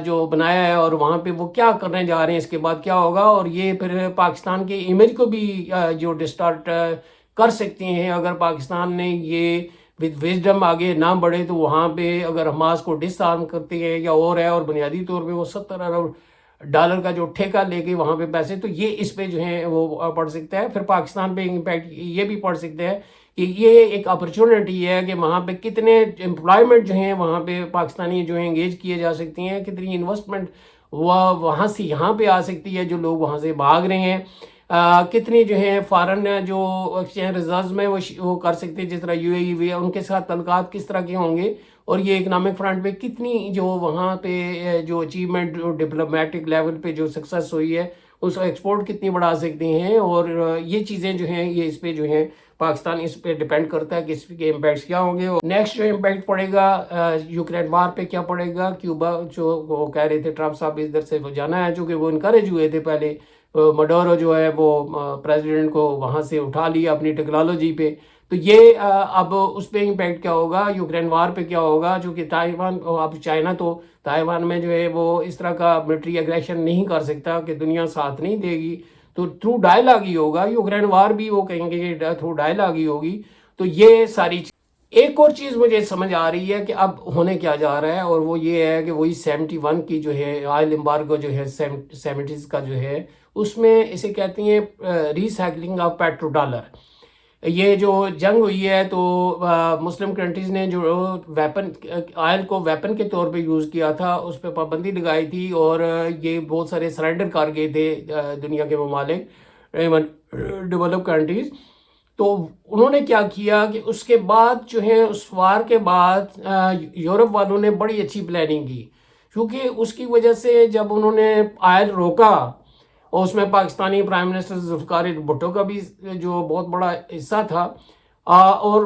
جو بنایا ہے, اور وہاں پہ وہ کیا کرنے جا رہے ہیں, اس کے بعد کیا ہوگا, اور یہ پھر پاکستان کے امیج کو بھی جو ڈسٹارٹ کر سکتے ہیں. اگر پاکستان نے یہ وتھ وزڈم آگے نہ بڑھے تو وہاں پہ اگر حماس کو ڈس آرم کرتے ہیں یا اور ہے, اور بنیادی طور پہ وہ 70 ارب ڈالر کا جو ٹھیکہ لے کے وہاں پہ پیسے, تو یہ اس پہ جو ہے وہ پڑ سکتا ہے. پھر پاکستان پہ امپیکٹ یہ بھی پڑ سکتا ہے کہ یہ ایک اپرچونٹی ہے کہ وہاں پہ کتنے امپلائمنٹ جو ہیں وہاں پہ پاکستانی جو ہیں انگیج کیے جا سکتی ہیں, کتنی انویسٹمنٹ وہاں سے یہاں پہ آ سکتی ہے جو لوگ وہاں سے بھاگ رہے ہیں, کتنی جو ہیں فارن جو ایکسچینج ریزروز میں وہ کر سکتے ہیں, جس طرح یو اے ای ہوئی, ان کے ساتھ تعلقات کس طرح کے ہوں گے, اور یہ اکنامک فرنٹ پہ کتنی جو وہاں پہ جو اچیومنٹ جو ڈپلومیٹک لیول پہ جو سکسیس ہوئی ہے اس کو ایکسپورٹ کتنی بڑھا سکتے ہیں, اور یہ چیزیں جو ہیں یہ اس پہ جو ہیں پاکستان اس پہ ڈیپینڈ کرتا ہے کہ اس کے امپیکٹس کیا ہوں گے. نیکسٹ جو امپیکٹ پڑے گا یوکرین وار پہ کیا پڑے گا. کیوبا جو وہ کہہ رہے تھے ٹرمپ صاحب ادھر سے وہ جانا ہے, چونکہ وہ انکریج ہوئے تھے پہلے, مڈورو جو ہے وہ پریزیڈنٹ کو وہاں سے اٹھا لیا اپنی ٹیکنالوجی پہ, تو یہ اب اس پہ امپیکٹ کیا ہوگا, یوکرین وار پہ کیا ہوگا, چونکہ تائیوان اب چائنا تو تائیوان میں جو ہے وہ اس طرح کا ملٹری اگریشن نہیں کر سکتا کہ دنیا ساتھ نہیں دے گی, تو تھرو ڈائلاگ ہی ہوگا. یوکرین وار بھی وہ کہیں گے کہ تھرو ڈائلاگ ہی ہوگی. تو یہ ساری ایک اور چیز مجھے سمجھ آ رہی ہے کہ اب ہونے کیا جا رہا ہے, اور وہ یہ ہے کہ وہی 71 کی جو ہے آئل امبارگو جو ہے 70s کا جو ہے, اس میں اسے کہتی ہیں ری سائیکلنگ آف پیٹرو ڈالر. یہ جو جنگ ہوئی ہے تو مسلم کنٹریز نے جو ویپن آئل کو ویپن کے طور پہ یوز کیا تھا اس پہ پابندی لگائی تھی, اور یہ بہت سارے سرنڈر کر گئے تھے دنیا کے ممالک, ایون ڈیولپ کنٹریز. تو انہوں نے کیا کیا کہ اس کے بعد جو ہے اس وار کے بعد یورپ والوں نے بڑی اچھی پلاننگ کی, کیونکہ اس کی وجہ سے جب انہوں نے آئل روکا, اور اس میں پاکستانی پرائم منسٹر ذوالفقار بھٹو کا بھی جو بہت بڑا حصہ تھا, اور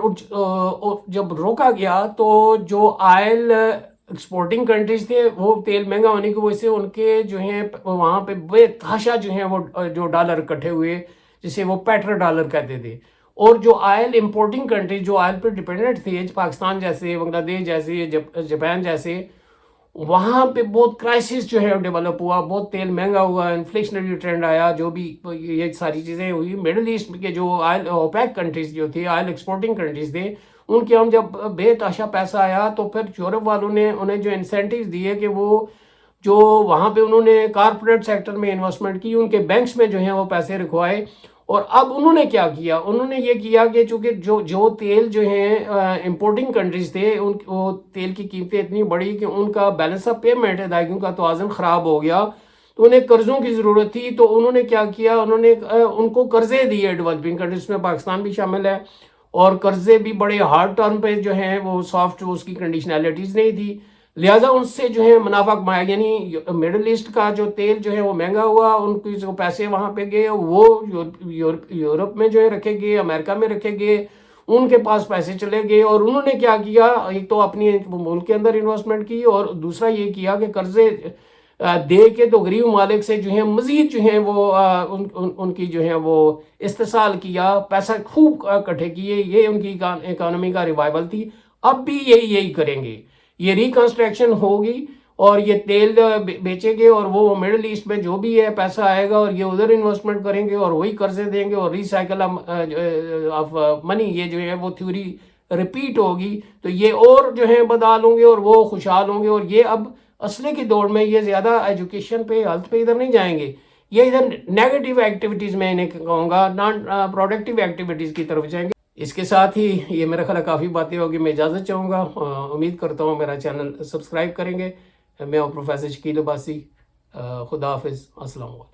جب روکا گیا تو جو آئل ایکسپورٹنگ کنٹریز تھے وہ تیل مہنگا ہونے کی وجہ سے ان کے جو ہیں وہاں پہ بے تحاشا جو ہیں وہ جو ڈالر اکٹھے ہوئے, جسے وہ پیٹر ڈالر کہتے تھے. اور جو آئل امپورٹنگ کنٹریز جو آئل پہ ڈپینڈنٹ تھے, پاکستان جیسے, بنگلہ دیش جیسے, جاپان جیسے, وہاں پہ بہت کرائسس جو ہے ڈیولپ ہوا, بہت تیل مہنگا ہوا, انفلیشنری ٹرینڈ آیا, جو بھی یہ ساری چیزیں ہوئی. مڈل ایسٹ کے جو آئل اوپیک کنٹریز جو تھے, آئل ایکسپورٹنگ کنٹریز تھے, ان کے ہم جب بے تحاشا پیسہ آیا تو پھر یورپ والوں نے انہیں جو انسینٹیوز دیے کہ وہ جو وہاں پہ انہوں نے کارپوریٹ سیکٹر میں انویسٹمنٹ کی, ان کے بینکس میں جو ہیں وہ پیسے رکھوائے. اور اب انہوں نے کیا کیا, انہوں نے یہ کیا کہ چونکہ جو تیل جو ہیں امپورٹنگ کنٹریز تھے, وہ تیل کی قیمتیں اتنی بڑھی کہ ان کا بیلنس آف پیمنٹ ادائیگیوں کا توازن خراب ہو گیا, تو انہیں قرضوں کی ضرورت تھی. تو انہوں نے کیا کیا, انہوں نے ان کو قرضے دیے ڈیولپنگ کنٹریز میں, پاکستان بھی شامل ہے, اور قرضے بھی بڑے ہارڈ ٹرم پہ جو ہیں وہ سافٹ اس کی کنڈیشنلٹیز نہیں تھی, لہٰذا ان سے جو ہے منافع کمایا. یعنی مڈل ایسٹ کا جو تیل جو ہے وہ مہنگا ہوا, ان کی جو پیسے وہاں پہ گئے وہ یورپ میں جو ہے رکھے گئے, امریکہ میں رکھے گئے, ان کے پاس پیسے چلے گئے. اور انہوں نے کیا کیا, ایک تو اپنی ملک کے اندر انویسٹمنٹ کی, اور دوسرا یہ کیا کہ قرضے دے کے تو غریب ممالک سے جو ہیں مزید جو ہیں وہ ان کی جو ہے وہ استحصال کیا, پیسہ خوب اکٹھے کیے. یہ ان کی اکانومی کا ریوائول تھی. اب بھی یہی کریں گے, یہ ریکنسٹرکشن ہوگی, اور یہ تیل بیچیں گے, اور وہ مڈل ایسٹ میں جو بھی ہے پیسہ آئے گا, اور یہ ادھر انویسٹمنٹ کریں گے, اور وہی قرضے دیں گے, اور ریسائیکل آف منی یہ جو ہے وہ تھیوری ریپیٹ ہوگی. تو یہ اور جو ہے بدحال ہوں گے, اور وہ خوشحال ہوں گے. اور یہ اب اسلحے کی دوڑ میں یہ زیادہ ایجوکیشن پہ, ہیلتھ پہ ادھر نہیں جائیں گے, یہ ادھر نیگیٹو ایکٹیویٹیز میں انہیں کہوں گا, نان پروڈکٹیو ایکٹیویٹیز کی طرف جائیں گے. اس کے ساتھ ہی یہ میرا خیال کافی باتیں ہوگی, میں اجازت چاہوں گا. امید کرتا ہوں میرا چینل سبسکرائب کریں گے. میں ہوں پروفیسر شکیل عباسی. خدا حافظ. السلام علیکم.